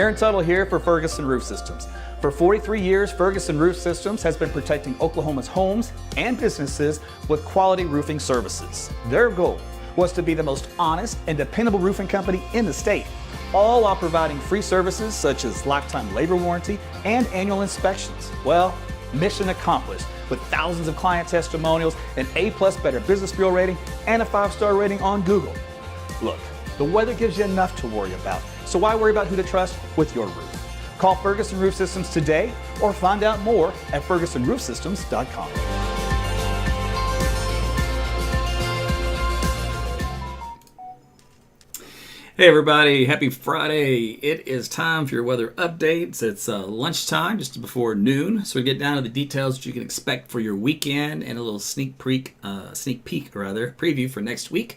Aaron Tuttle here for Ferguson Roof Systems. For 43 years, Ferguson Roof Systems has been protecting Oklahoma's homes and businesses with quality roofing services. Their goal was to be the most honest and dependable roofing company in the state, all while providing free services such as lifetime labor warranty and annual inspections. Well, mission accomplished with thousands of client testimonials, an A+ Better Business Bureau rating, and a 5-star rating on Google. Look, the weather gives you enough to worry about, so why worry about who to trust with your roof? Call Ferguson Roof Systems today or find out more at fergusonroofsystems.com. Hey everybody, happy Friday. It is time for your weather updates. It's lunchtime, just before noon, so we get down to the details that you can expect for your weekend and a little sneak peek preview for next week.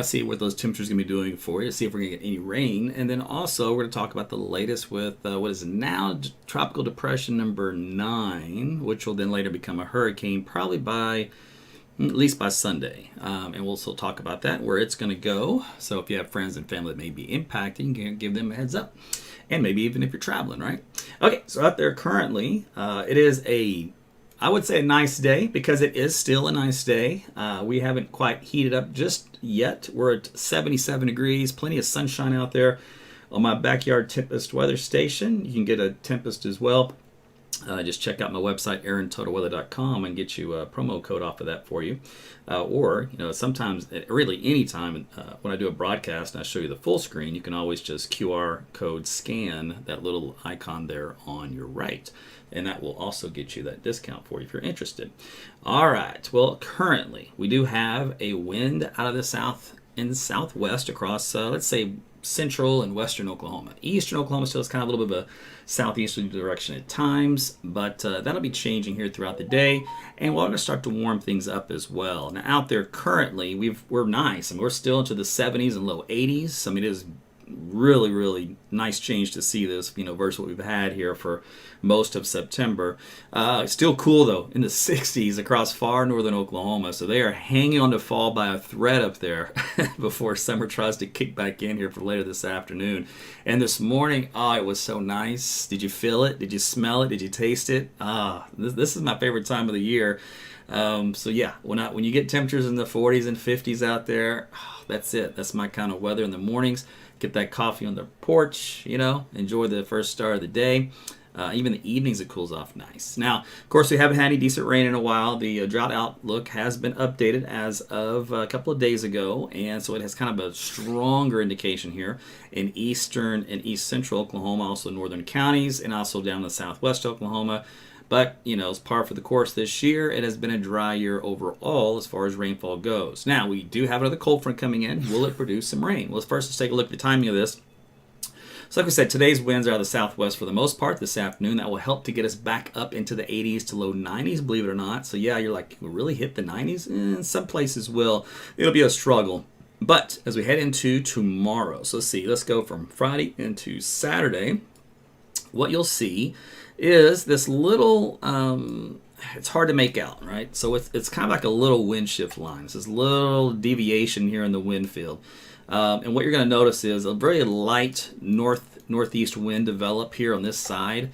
See what those temperatures are going to be doing for you, see if we're going to get any rain, and then also we're going to talk about the latest with what is now Tropical Depression number 9, which will then later become a hurricane, probably by at least by Sunday. And we'll still talk about that, where it's going to go. So if you have friends and family that may be impacted, you can give them a heads up. And maybe even if you're traveling, right? Okay, so out there currently, it is I would say a nice day, because it is still a nice day. We haven't quite heated up just yet. We're at 77 degrees, plenty of sunshine out there. On my backyard Tempest weather station, you can get a Tempest as well. Just check out my website, aarontotalweather.com, and get you a promo code off of that for you. Or, sometimes, really anytime when I do a broadcast and I show you the full screen, you can always just QR code scan that little icon there on your right. And that will also get you that discount for you if you're interested. All right. Well, currently, we do have a wind out of the south and southwest across, let's say, central and western Oklahoma. Eastern Oklahoma still is kind of a little bit of a southeasterly direction at times, but that'll be changing here throughout the day, and we're going to start to warm things up as well. Now, out there currently, we're nice. I mean, we're still into the 70s and low 80s. I mean, it is really, really nice change to see this, versus what we've had here for most of September. Still cool, though, in the 60s across far northern Oklahoma. So they are hanging on to fall by a thread up there before summer tries to kick back in here for later this afternoon. And this morning, it was so nice. Did you feel it? Did you smell it? Did you taste it? This is my favorite time of the year. So yeah, when you get temperatures in the 40s and 50s out there, that's it. That's my kind of weather in the mornings. Get that coffee on the porch, enjoy the first start of the day. Even the evenings, it cools off nice. Now, of course, we haven't had any decent rain in a while. The drought outlook has been updated as of a couple of days ago, and so it has kind of a stronger indication here in eastern and east central Oklahoma, also northern counties, and also down to southwest Oklahoma. But, as par for the course this year, it has been a dry year overall as far as rainfall goes. Now, we do have another cold front coming in. Will it produce some rain? Well, first, let's take a look at the timing of this. So like we said, today's winds are out of the southwest for the most part this afternoon. That will help to get us back up into the 80s to low 90s, believe it or not. So yeah, you're like, we'll really hit the 90s? Some places will. It'll be a struggle. But as we head into tomorrow, so let's see, let's go from Friday into Saturday. What you'll see is this little, it's hard to make out, right? So it's kind of like a little wind shift line. It's this little deviation here in the wind field. And what you're going to notice is a very light northeast wind develop here on this side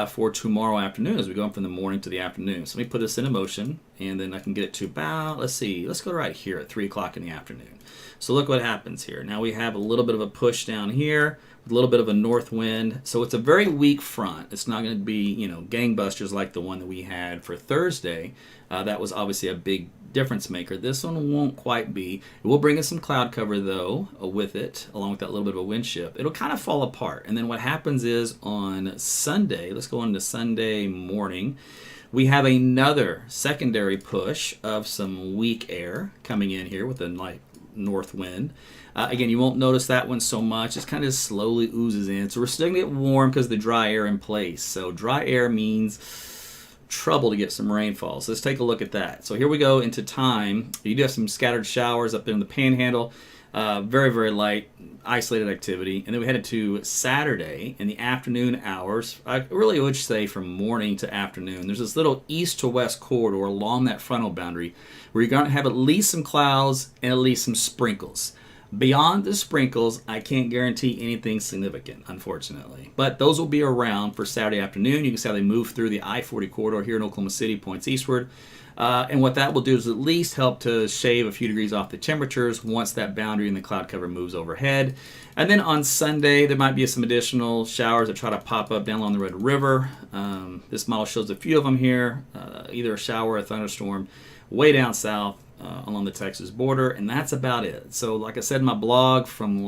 for tomorrow afternoon as we go from the morning to the afternoon. So let me put this into motion, and then I can get it to about, let's go right here at 3 o'clock in the afternoon. So look what happens here. Now we have a little bit of a push down here, a little bit of a north wind. So it's a very weak front. It's not going to be, gangbusters like the one that we had for Thursday. That was obviously a big difference maker. This one won't quite be. It will bring us some cloud cover, though, with it, along with that little bit of a wind shift. It'll kind of fall apart. And then what happens is on Sunday, let's go into Sunday morning, we have another secondary push of some weak air coming in here with a light north wind. Again, you won't notice that one so much. It kind of slowly oozes in. So we're still going to get warm because of the dry air in place. So dry air means trouble to get some rainfall. So let's take a look at that. So here we go into time. You do have some scattered showers up in the panhandle. Very, very light, isolated activity. And then we headed to Saturday in the afternoon hours. I really would say from morning to afternoon. There's this little east to west corridor along that frontal boundary where you're going to have at least some clouds and at least some sprinkles. Beyond the sprinkles, I can't guarantee anything significant, unfortunately. But those will be around for Saturday afternoon. You can see how they move through the I-40 corridor here in Oklahoma City, points eastward. And what that will do is at least help to shave a few degrees off the temperatures once that boundary in the cloud cover moves overhead. And then on Sunday, there might be some additional showers that try to pop up down along the Red River. This model shows a few of them here, either a shower or a thunderstorm way down south along the Texas border, and that's about it. So like I said in my blog from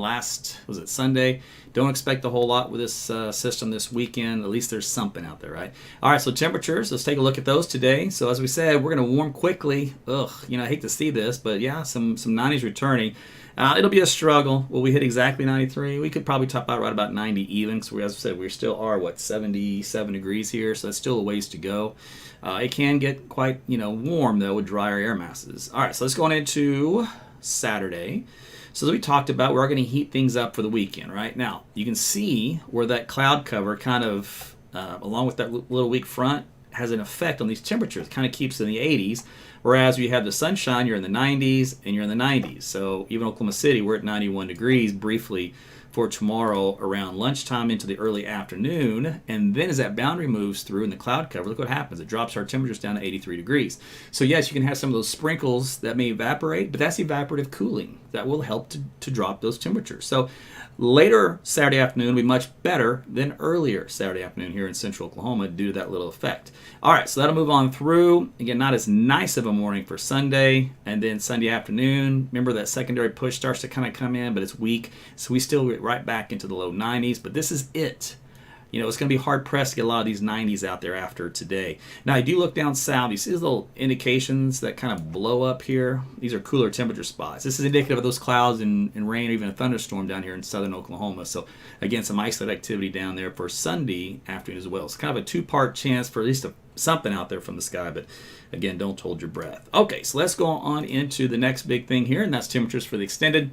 Sunday, don't expect a whole lot with this system this weekend. At least there's something out there, right? All right, so temperatures, let's take a look at those today. So as we said, we're going to warm quickly. I hate to see this, but yeah, some 90s returning. It'll be a struggle. Will we hit exactly 93? We could probably top out right about 90 even, because as I said, we still are, 77 degrees here, so that's still a ways to go. It can get quite, warm, though, with drier air masses. All right, so let's go on into Saturday. So as we talked about, we're going to heat things up for the weekend, right? Now, you can see where that cloud cover kind of, along with that little weak front, has an effect on these temperatures. It kind of keeps in the 80s, whereas you have the sunshine, you're in the 90s, and you're in the 90s. So even Oklahoma City, we're at 91 degrees briefly for tomorrow around lunchtime into the early afternoon. And then as that boundary moves through in the cloud cover, look what happens. It drops our temperatures down to 83 degrees. So yes, you can have some of those sprinkles that may evaporate, but that's evaporative cooling. That will help to drop those temperatures. So later Saturday afternoon will be much better than earlier Saturday afternoon here in central Oklahoma due to that little effect. All right, so that'll move on through. Again, not as nice of a morning for Sunday, and then Sunday afternoon. Remember that secondary push starts to kind of come in, but it's weak, so we still get right back into the low 90s, but this is it. It's going to be hard-pressed to get a lot of these 90s out there after today. Now, I do look down south. You see these little indications that kind of blow up here? These are cooler temperature spots. This is indicative of those clouds and rain or even a thunderstorm down here in southern Oklahoma. So, again, some isolated activity down there for Sunday afternoon as well. It's kind of a two-part chance for at least something out there from the sky, but, again, don't hold your breath. Okay, so let's go on into the next big thing here, and that's temperatures for the extended.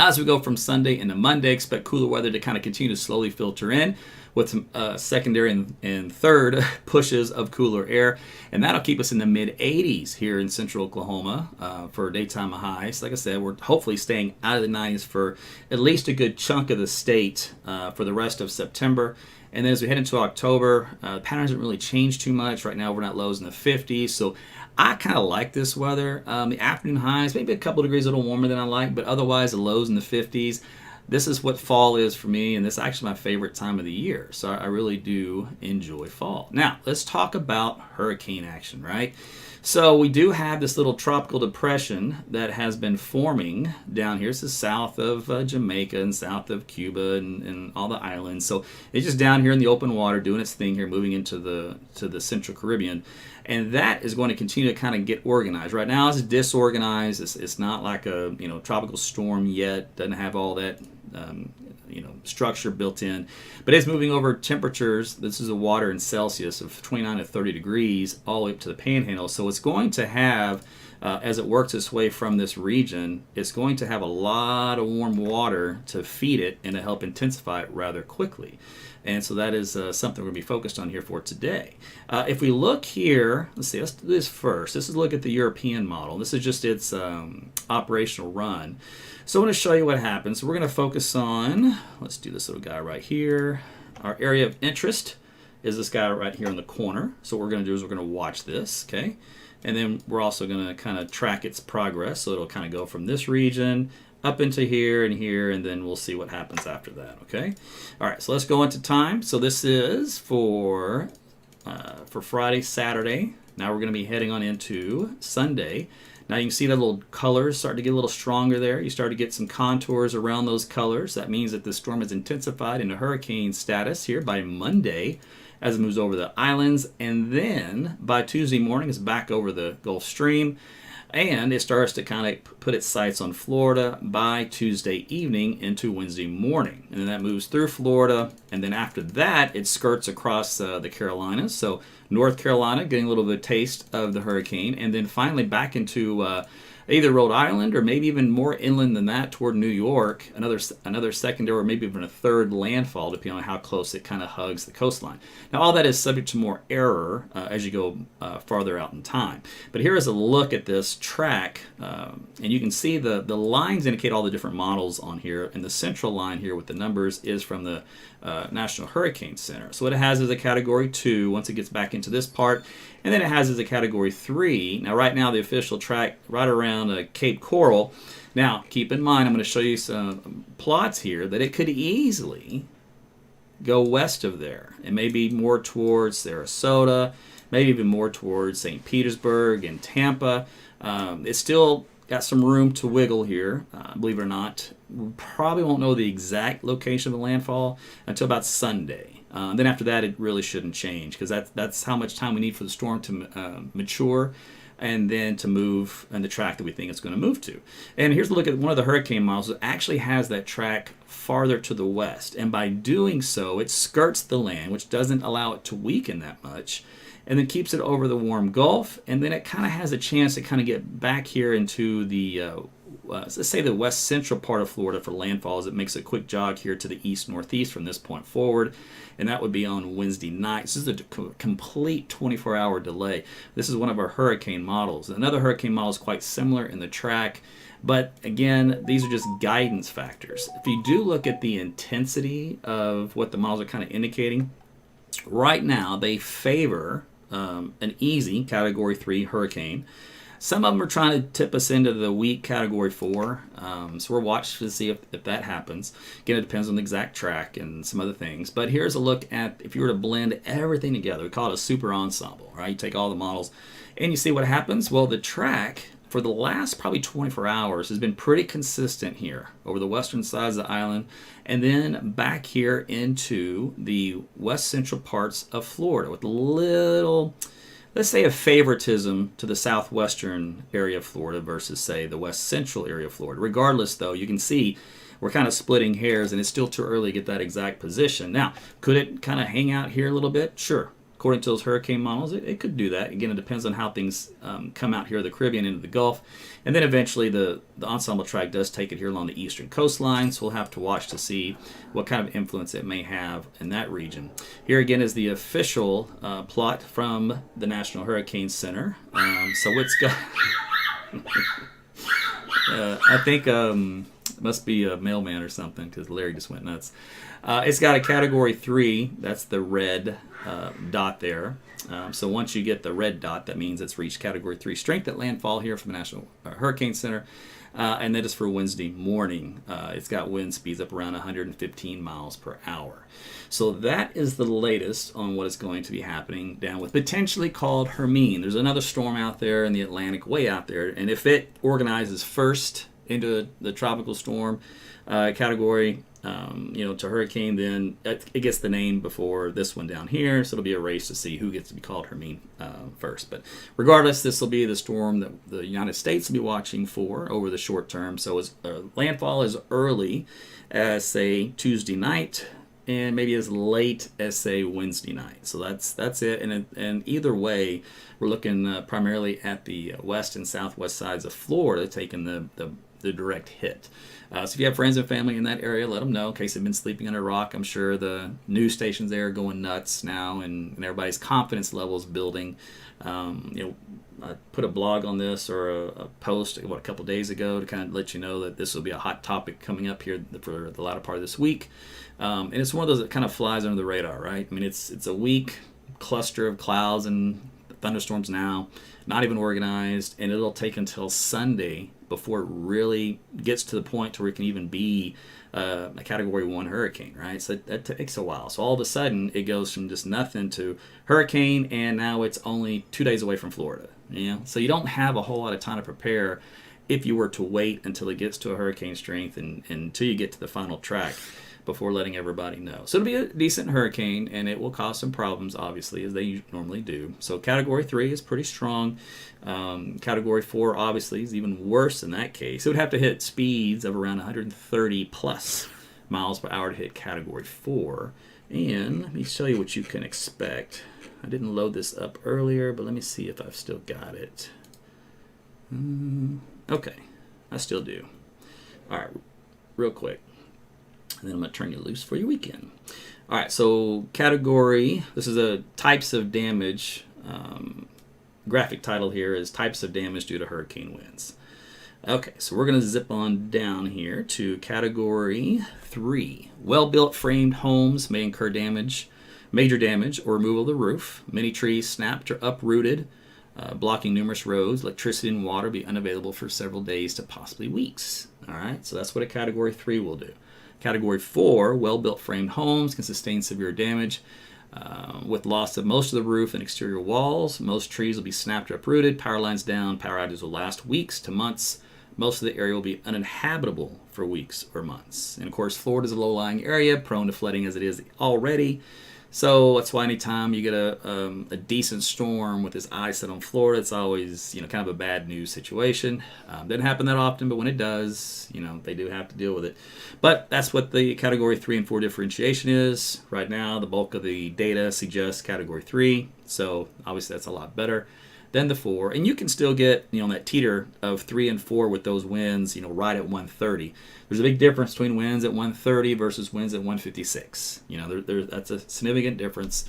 As we go from Sunday into Monday, expect cooler weather to kind of continue to slowly filter in with some secondary and third pushes of cooler air. And that'll keep us in the mid-80s here in central Oklahoma for daytime highs. Like I said, we're hopefully staying out of the 90s for at least a good chunk of the state for the rest of September. And then as we head into October, the pattern hasn't really changed too much. Right now, we're not lows in the 50s. So I kind of like this weather. The afternoon highs, maybe a couple degrees a little warmer than I like, but otherwise the lows in the 50s. This is what fall is for me, and this is actually my favorite time of the year. So I really do enjoy fall. Now, let's talk about hurricane action, right? So we do have this little tropical depression that has been forming down here. This is south of Jamaica and south of Cuba and all the islands. So it's just down here in the open water doing its thing here, moving into the Central Caribbean. And that is going to continue to kind of get organized. Right now it's disorganized. It's not like a tropical storm yet. Doesn't have all that structure built in, but it's moving over temperatures. This is a water in Celsius of 29 to 30 degrees all the way up to the panhandle. So it's going to have, as it works its way from this region, it's going to have a lot of warm water to feed it and to help intensify it rather quickly. And so that is something we're going to be focused on here for today. If we look here, let's do this first. This is a look at the European model. This is just its operational run. So I want to show you what happens. We're going to focus on, let's do this little guy right here. Our area of interest is this guy right here in the corner. So what we're going to do is we're going to watch this, okay? And then we're also going to kind of track its progress. So it'll kind of go from this region up into here, and then we'll see what happens after that, okay? All right, so let's go into time. So this is for Friday, Saturday. Now we're going to be heading on into Sunday. Now you can see the little colors start to get a little stronger there. You start to get some contours around those colors. That means that the storm has intensified into hurricane status here by Monday as it moves over the islands. And then by Tuesday morning, it's back over the Gulf Stream. And it starts to kind of put its sights on Florida by Tuesday evening into Wednesday morning. And then that moves through Florida. And then after that, it skirts across the Carolinas. So North Carolina getting a little bit of a taste of the hurricane. And then finally back into either Rhode Island or maybe even more inland than that toward New York, another secondary or maybe even a third landfall, depending on how close it kind of hugs the coastline. Now, all that is subject to more error as you go farther out in time. But here is a look at this track, and you can see the lines indicate all the different models on here, and the central line here with the numbers is from the National Hurricane Center. So what it has is a Category 2 once it gets back into this part, and then it has as a Category 3. Now, right now, the official track right around Cape Coral. Now, keep in mind, I'm going to show you some plots here that it could easily go west of there and maybe more towards Sarasota, maybe even more towards St. Petersburg and Tampa. It's still got some room to wiggle here, believe it or not. We probably won't know the exact location of the landfall until about Sunday. Then after that, it really shouldn't change because that's how much time we need for the storm to mature and then to move and the track that we think it's going to move to. And here's a look at one of the hurricane models that actually has that track farther to the west. And by doing so, it skirts the land, which doesn't allow it to weaken that much, and then keeps it over the warm Gulf. And then it kind of has a chance to kind of get back here into the let's say the west central part of Florida for landfall as it makes a quick jog here to the east-northeast from this point forward, and that would be on Wednesday night. This is a complete 24-hour delay. This is one of our hurricane models. Another hurricane model is quite similar in the track, but again, these are just guidance factors. If you do look at the intensity of what the models are kind of indicating, right now they favor an easy Category 3 hurricane. Some of them are trying to tip us into the weak Category 4, so we're watching to see if that happens. Again, it depends on the exact track and some other things. But here's a look at if you were to blend everything together. We call it a super ensemble, right? You take all the models and you see what happens. Well, the track for the last probably 24 hours has been pretty consistent here over the western sides of the island and then back here into the west central parts of Florida with a little, let's say, a favoritism to the southwestern area of Florida versus, say, the west central area of Florida. Regardless, though, you can see we're kind of splitting hairs, and it's still too early to get that exact position. Now, could it kind of hang out here a little bit? Sure. According to those hurricane models, it could do that. Again, it depends on how things come out here, the Caribbean into the Gulf. And then eventually the ensemble track does take it here along the eastern coastline, so we'll have to watch to see what kind of influence it may have in that region. Here again is the official plot from the National Hurricane Center. So it's got... I think it must be a mailman or something because Larry just went nuts. It's got a Category 3. That's the red dot there. So once you get the red dot, that means it's reached Category 3 strength at landfall here from the National Hurricane Center. And that is for Wednesday morning. It's got wind speeds up around 115 miles per hour. So that is the latest on what is going to be happening down with potentially called Hermine. There's another storm out there in the Atlantic, way out there. And if it organizes first into the tropical storm category, to hurricane, then it gets the name before this one down here. So it'll be a race to see who gets to be called Hermine first. But regardless, this will be the storm that the United States will be watching for over the short term. So as landfall as early as, say, Tuesday night, and maybe as late as, say, Wednesday night. So that's it. And either way, we're looking primarily at the west and southwest sides of Florida taking the direct hit. So if you have friends and family in that area, let them know in case they've been sleeping under a rock. I'm sure the news stations there are going nuts now, and everybody's confidence level is building. I put a blog on this or a post a couple days ago to kind of let you know that this will be a hot topic coming up here for the latter part of this week. And it's one of those that kind of flies under the radar, right? I mean, it's a weak cluster of clouds and thunderstorms now, not even organized, and it'll take until Sunday before it really gets to the point to where it can even be a Category 1 hurricane, right? So that takes a while. So all of a sudden, it goes from just nothing to hurricane, and now it's only 2 days away from Florida. So you don't have a whole lot of time to prepare if you were to wait until it gets to a hurricane strength and until you get to the final track before letting everybody know. So it'll be a decent hurricane, and it will cause some problems, obviously, as they normally do. So Category 3 is pretty strong. Category 4, obviously, is even worse in that case. It would have to hit speeds of around 130 plus miles per hour to hit Category 4. And let me show you what you can expect. I didn't load this up earlier, but let me see if I've still got it. Okay, I still do. All right, real quick. And then I'm going to turn you loose for your weekend. All right, so category, this is a types of damage. Graphic title here is types of damage due to hurricane winds. Okay, so we're going to zip on down here to category 3. Well-built framed homes may incur damage, major damage or removal of the roof. Many trees snapped or uprooted, blocking numerous roads. Electricity and water be unavailable for several days to possibly weeks. All right, so that's what a category 3 will do. Category 4, well-built framed homes can sustain severe damage with loss of most of the roof and exterior walls. Most trees will be snapped or uprooted. Power lines down. Power outages will last weeks to months. Most of the area will be uninhabitable for weeks or months. And of course, Florida is a low-lying area, prone to flooding as it is already. So that's why anytime you get a decent storm with this ice out on Florida, it's always kind of a bad news situation. Doesn't happen that often, but when it does, they do have to deal with it. But that's what the Category 3 and 4 differentiation is. Right now, the bulk of the data suggests Category 3, so obviously that's a lot better than the 4. And you can still get that teeter of 3 and 4 with those winds right at 130. There's a big difference between winds at 130 versus winds at 156. That's a significant difference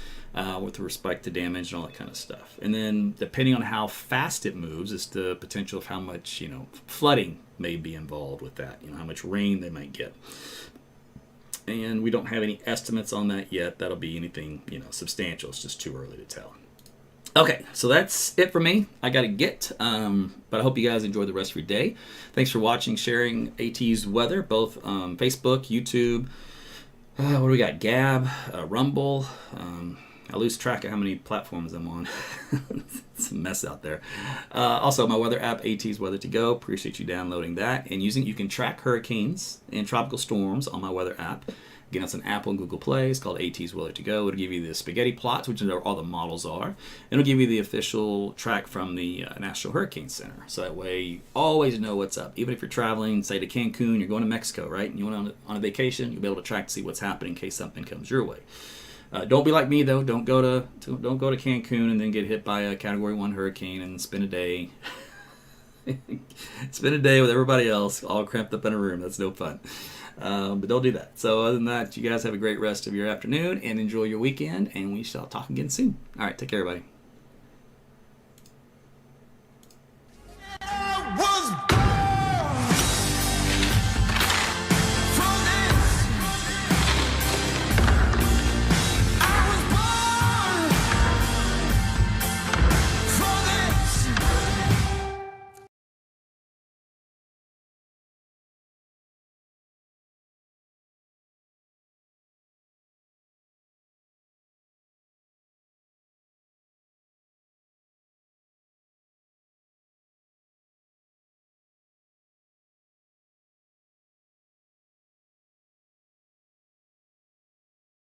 with respect to damage and all that kind of stuff. And then depending on how fast it moves is the potential of how much flooding may be involved with that. How much rain they might get. And we don't have any estimates on that yet. That'll be anything substantial. It's just too early to tell. Okay, so that's it for me. I got to get, but I hope you guys enjoy the rest of your day. Thanks for watching, sharing AT's weather, both Facebook, YouTube. What do we got? Gab, Rumble. I lose track of how many platforms I'm on. It's a mess out there. Also, my weather app, AT's Weather to Go. Appreciate you downloading that and using. You can track hurricanes and tropical storms on my weather app. Again, it's an Apple and Google Play. It's called AT's Weather to Go. It'll give you the spaghetti plots, which is where all the models are. And it'll give you the official track from the National Hurricane Center. So that way you always know what's up. Even if you're traveling, say, to Cancun, you're going to Mexico, right? And you went on a vacation, you'll be able to track to see what's happening in case something comes your way. Don't be like me, though. Don't go to Cancun and then get hit by a Category 1 hurricane and spend a day with everybody else all cramped up in a room. That's no fun. But don't do that. So other than that, you guys have a great rest of your afternoon and enjoy your weekend, and we shall talk again soon. All right, take care, everybody.